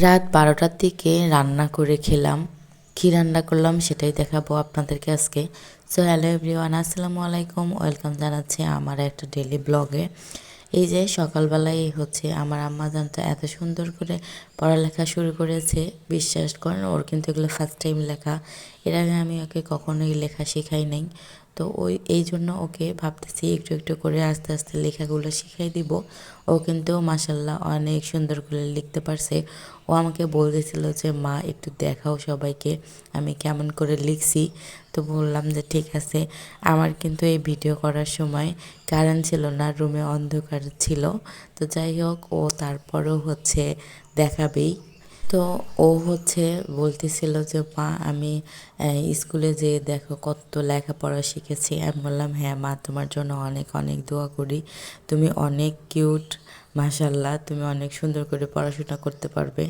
রাত 12টার দিকে রান্না করে খেলাম। কী রান্না করলাম সেটাই দেখাবো আপনাদেরকে আজকে। সো হ্যালো এভরিওয়ান, আসসালামু আলাইকুম, ওয়েলকাম জানাচ্ছি আমার একটা ডেইলি ব্লগে। এই যে সকালবেলায় হচ্ছে আমার আম্মা জানতো এত সুন্দর করে পড়ালেখা শুরু করেছে, বিশ্বাস করেন ওর কিন্তু এগুলো ফার্স্ট টাইম লেখা। এর আগে আমি ওকে কখনোই লেখা শেখাই নাই। তো এই জন্য ওকে ভাবতেছি একটু একটু করে আস্তে আস্তে লেখাগুলো শিখাই দিব। ও কিন্তু মাশাল্লাহ অনেক সুন্দর করে লিখতে পারছে। ও আমাকে বলতেছিল যে মা একটু দেখাও সবাইকে আমি কেমন করে লিখছি। তো বললাম যে ঠিক আছে। আমার কিন্তু এই ভিডিও করার সময় কারেন্ট ছিল না, রুমে অন্ধকার ছিল। তো যাই হোক, ও তারপরেও হচ্ছে দেখাবেই। তো ও হচ্ছে বলতেছিল যে মা আমি স্কুলে যেয়ে দেখো কত লেখাপড়া শিখেছি। আমি বললাম হ্যাঁ মা, তোমার জন্য অনেক অনেক দোয়া করি। তুমি অনেক কিউট, মাশাল্লাহ তুমি অনেক সুন্দর করে পড়াশোনা করতে পারবে।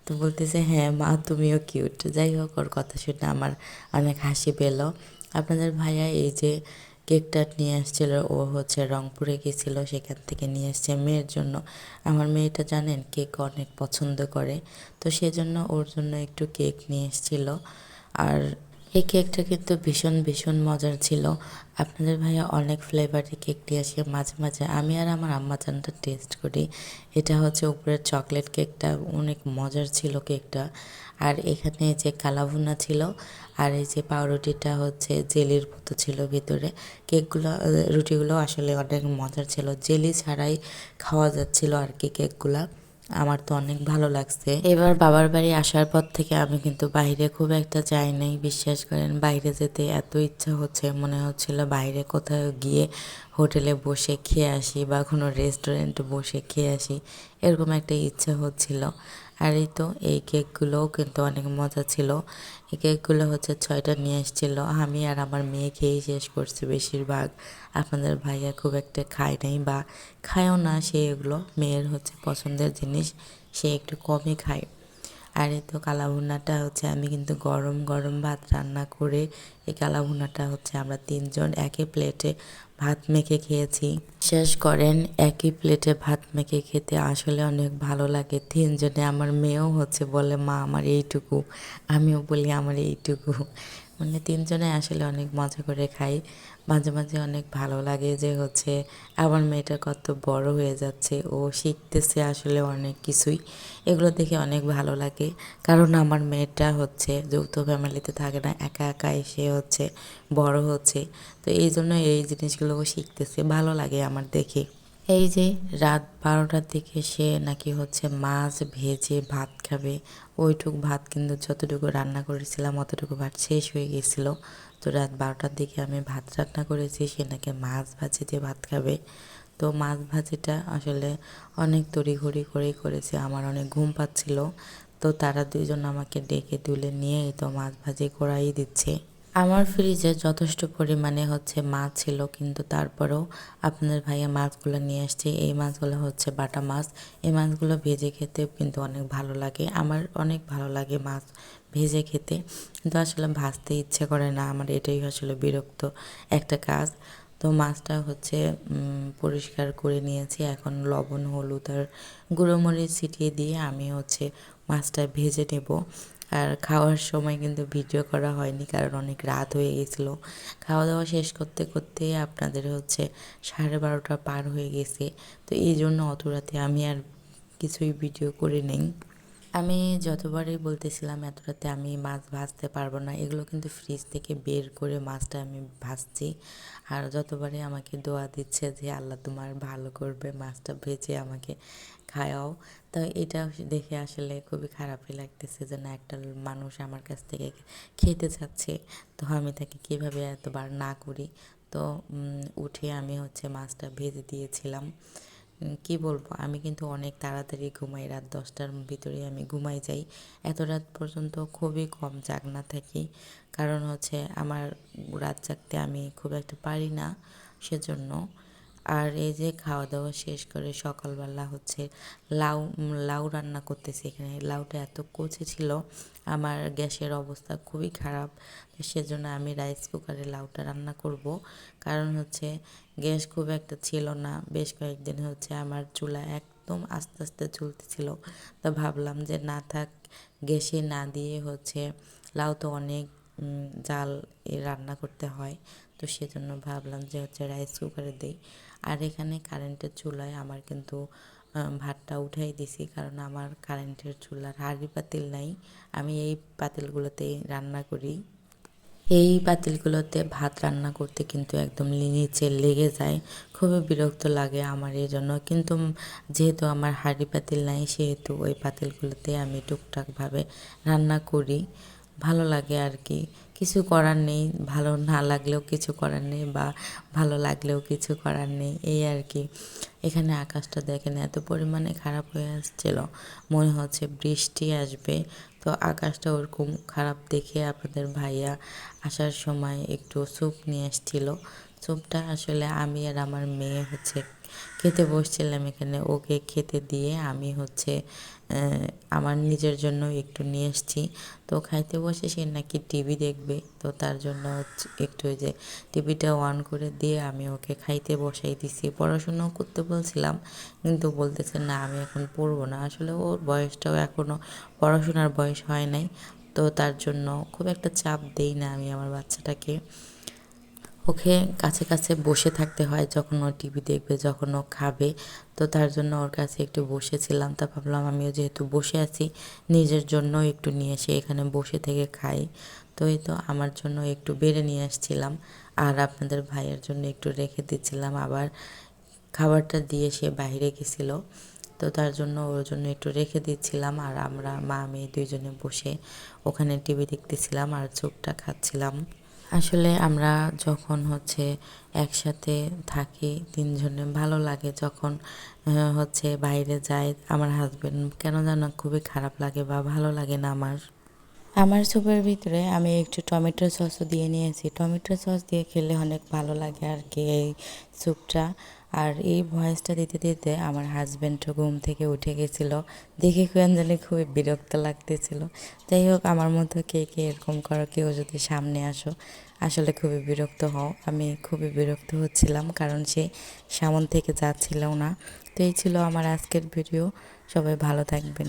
তো বলতেছে হ্যাঁ মা তুমিও কিউট। যাই হোক, ওর কথা শুনে আমার অনেক হাসি পেল। আপনাদের ভাইয়া এই যে কেকটা নিয়ে আসছিল, ও হচ্ছে রংপুরে গেছিল, সেখান থেকে নিয়ে আসছে মেয়ের জন্য। আমার মেয়েটা জানেন কেক অনেক পছন্দ করে, তো সেজন্য ওর জন্য একটু কেক নিয়ে এসেছিল। আর এই কেকটা কিন্তু ভীষণ ভীষণ মজার ছিল। আপনাদের ভাইয়া অনেক ফ্লেভারের কেক নিয়ে আসে, মাঝে মাঝে আমি আর আমার আম্মা জানটা টেস্ট করি। এটা হচ্ছে উপরের চকলেট কেকটা অনেক মজার ছিল কেকটা। আর এখানে যে কালাভুনা ছিল, আর এই যে পাউরুটিটা হচ্ছে জেলির মতো ছিল ভিতরে। কেকগুলো রুটিগুলো আসলে অনেক মজার ছিল, জেলি ছাড়াই খাওয়া যাচ্ছিল আর কি কেকগুলা। আমার তো অনেক ভালো লাগছে। এবার বাবার বাড়ি আসার পর থেকে আমি কিন্তু বাইরে খুব একটা যাই নাই, বিশ্বাস করেন। বাইরে যেতে এত ইচ্ছা হচ্ছে, মনে হচ্ছিল বাইরে কোথাও গিয়ে হোটেলে বসে খেয়ে আসি বা কোনো রেস্টুরেন্টে বসে খেয়ে আসি, এরকম একটা ইচ্ছা হচ্ছিল। আর এই তো এই কেকগুলোও কিন্তু অনেক মজা ছিল। এই কেকগুলো হচ্ছে 6টা নিয়ে এসেছিল, আমি আর আমার মেয়ে খেয়েই শেষ করছি বেশিরভাগ। আপনাদের ভাইয়া খুব একটা খায় নাই বা খায়ও না, সে এগুলো মেয়ের হচ্ছে পছন্দের জিনিস, সে একটু কমই খায়। আর এই তো কালাভুনাটা হচ্ছে আমি কিন্তু গরম গরম ভাত রান্না করে এই কালাভুনাটা হচ্ছে আমরা 3জন একই প্লেটে ভাত মেখে খেয়েছি। শেষ করেন, একই প্লেটে ভাত মেখে খেতে আসলে অনেক ভালো লাগে 3জনে। আমার মেয়েও হচ্ছে বলে মা আমার এইটুকু, আমিও বলি আমার এইটুকু। মানে 3জনে আসলে অনেক মজা করে খাই। মাঝে মাঝে অনেক ভালো লাগে যে হচ্ছে আমার মেয়েটা কত বড় হয়ে যাচ্ছে, ও শিখতেছে আসলে অনেক কিছুই। এগুলো দেখে অনেক ভালো লাগে, কারণ আমার মেয়েটা হচ্ছে যৌথ ফ্যামিলিতে থাকে না, একা একা এসে হচ্ছে বড় হচ্ছে। তো এই জন্য এই জিনিসগুলো ও শিখতেছে, ভালো লাগে আমার দেখে। এই যে রাত 12টার দিকে সে নাকি হচ্ছে মাছ ভেজে ভাত খাবে। ওইটুকু ভাত কিন্তু যতটুকু রান্না করেছিলাম অতটুকু ভাত শেষ হয়ে গেছিল। তো রাত 12টার দিকে আমি ভাত রান্না করেছি, সে নাকি মাছ ভাজি দিয়ে ভাত খাবে। তো মাছ ভাজিটা আসলে অনেক তড়িঘড়ি করেই করেছে, আমার অনেক ঘুম পাচ্ছিল। তো তারা 2জন আমাকে ডেকে তুলে নিয়ে তো মাছ ভাজি করাই দিচ্ছে। আমার ফ্রিজে যথেষ্ট পরিমাণে হচ্ছে মাছ ছিল, কিন্তু তারপরেও আপনাদের ভাইয়া মাছগুলো নিয়ে আসছে। এই মাছগুলো হচ্ছে বাটা মাছ। এই মাছগুলো ভেজে খেতে কিন্তু অনেক ভালো লাগে, আমার অনেক ভালো লাগে মাছ ভেজে খেতে। কিন্তু আসলে ভাজতে ইচ্ছে করে না আমার, এটাই আসলে বিরক্ত একটা কাজ। তো মাছটা হচ্ছে পরিষ্কার করে নিয়েছি, এখন লবণ হলুদ আর গুঁড়ো মরিচ ছিটিয়ে দিয়ে আমি হচ্ছে মাছটা ভেজে নেব। আর খাওয়ার সময় কিন্তু ভিডিও করা হয়নি, কারণ অনেক রাত হয়ে গেছিলো। খাওয়া দাওয়া শেষ করতে করতে আপনাদের হচ্ছে 12:30 পার হয়ে গেছে। তো এই জন্য অত রাতে আমি আর কিছুই ভিডিও করে নেই। আমি যতবারই বলতেছিলাম এত রাতে আমি মাছ ভাজতে পারবো না, এগুলো কিন্তু ফ্রিজ থেকে বের করে মাছটা আমি ভাজছি। আর যতবারই আমাকে দোয়া দিচ্ছে যে আল্লাহ তোমার ভালো করবে, মাছটা ভেজে আমাকে খাওয়াও। তো এটা দেখে আসলে খুবই খারাপই লাগতেছে যে না, একটা মানুষ আমার কাছ থেকে খেতে চাচ্ছে, তো আমি তাকে কীভাবে এতবার না করি। তো উঠে আমি হচ্ছে মাছটা ভেজে দিয়েছিলাম। কি বলবো, আমি কিন্তু অনেক তাড়াতাড়ি ঘুমাই, রাত 10টার ভিতরে আমি ঘুমাই যাই। এত রাত পর্যন্ত খুবই কম জাগনা থাকি, কারণ হচ্ছে আমার রাত জাগতে আমি খুব একটা পারি না, সেজন্য। আর এই যে খাওয়া দাওয়া শেষ করে সকালবেলা হচ্ছে লাউ লাউ রান্না করতেছি। এখানে লাউটা এত কচি ছিল, আমার গ্যাসের অবস্থা খুবই খারাপ। তো সেজন্য আমি রাইস কুকারে লাউটা রান্না করব, কারণ হচ্ছে গ্যাস খুব একটা ছিল না। বেশ কয়েকদিন হচ্ছে আমার চুলা একদম আস্তে আস্তে চলতেছিল। তো ভাবলাম যে না থাক, গ্যাসে না দিয়ে হচ্ছে লাউ তো অনেক জাল রান্না করতে হয়, তো সেজন্য ভাবলাম যে হচ্ছে রাইস কুকারে দিই। আর এখানে কারেন্টের চুলায় আমার কিন্তু ভাতটা উঠাই দিছি, কারণ আমার কারেন্টের চুলার হাঁড়ি পাতিল নাই, আমি এই পাতিলগুলোতেই রান্না করি। এই পাতিলগুলোতে ভাত রান্না করতে কিন্তু একদম নিচে লেগে যায়, খুবই বিরক্ত লাগে আমার এই জন্য। কিন্তু যেহেতু আমার হাঁড়ি পাতিল নাই, সেহেতু ওই পাতিলগুলোতে আমি টুকটাকভাবে রান্না করি, ভালো লাগে আর কি। কিছু করার নেই, ভালো না লাগলেও কিছু করার নেই, বা ভালো লাগলেও কিছু করার নেই, এই আর কি। এখানে আকাশটা দেখেন এত পরিমাণে খারাপ হয়ে আসছিল, মনে হচ্ছে বৃষ্টি আসবে। তো আকাশটা ওরকম খারাপ দেখে আপনাদের ভাইয়া আসার সময় একটু স্যুপ নিয়ে এসেছিল। স্যুপটা আসলে আমি আর আমার মেয়ে হচ্ছে খেতে বসছিলাম, এখানে ওকে খেতে দিয়ে আমি হচ্ছে আমার নিজের জন্য একটু নিয়ে এসেছি। তো খাইতে বসে সে নাকি টিভি দেখবে, তো তার জন্য হচ্ছে একটু ওই যে টিভিটা অন করে দিয়ে আমি ওকে খাইতে বসাই দিছি। পড়াশুনোও করতে বলছিলাম, কিন্তু বলতেছে না আমি এখন পড়বো না। আসলে ওর বয়সটাও এখনও পড়াশোনার বয়স হয় নাই, তো তার জন্য খুব একটা চাপ দেই না আমি আমার বাচ্চাটাকে। ওকে কাছে কাছে বসে থাকতে হয় যখন ও টিভি দেখবে, যখন ও খাবে। তো তার জন্য ওর কাছে একটু বসেছিলাম, তা ভাবলাম আমিও যেহেতু বসে আছি, নিজের জন্য একটু নিয়ে এসে এখানে বসে থেকে খাই। তো এই তো আমার জন্য একটু বেড়ে নিয়ে আসছিলাম, আর আপনাদের ভাইয়ের জন্য একটু রেখে দিচ্ছিলাম। আবার খাবারটা দিয়ে সে বাইরে গেছিলো, তো তার জন্য ওর জন্য একটু রেখে দিচ্ছিলাম। আর আমরা মা মেয়ে দুইজনে বসে ওখানে টিভি দেখতেছিলাম আর চুপটা খাচ্ছিলাম। আসলে আমরা যখন হচ্ছে একসাথে থাকি তিনজনে, ভালো লাগে। যখন হচ্ছে বাইরে যাই, আমার হাজবেন্ড কেন যেন খুবই খারাপ লাগে বা ভালো লাগে না আমার। আমার স্যুপের ভিতরে আমি একটু টমেটো সসও দিয়ে নিয়েছি, টমেটো সস দিয়ে খেলে অনেক ভালো লাগে আর কি এই স্যুপটা। আর এই ভয়েসটা দিতে দিতে আমার হাজব্যান্ডও ঘুম থেকে উঠে গেছিলো, দেখে কেন জানি খুবই বিরক্ত লাগতেছিল। যাই হোক, আমার মতো কে কে এরকম করো, কেউ যদি সামনে আসো আসলে খুবই বিরক্ত হও। আমি খুবই বিরক্ত হচ্ছিলাম, কারণ সে সামন থেকে যাচ্ছিল না। তো এই ছিল আমার আজকের ভিডিও, সবাই ভালো থাকবেন।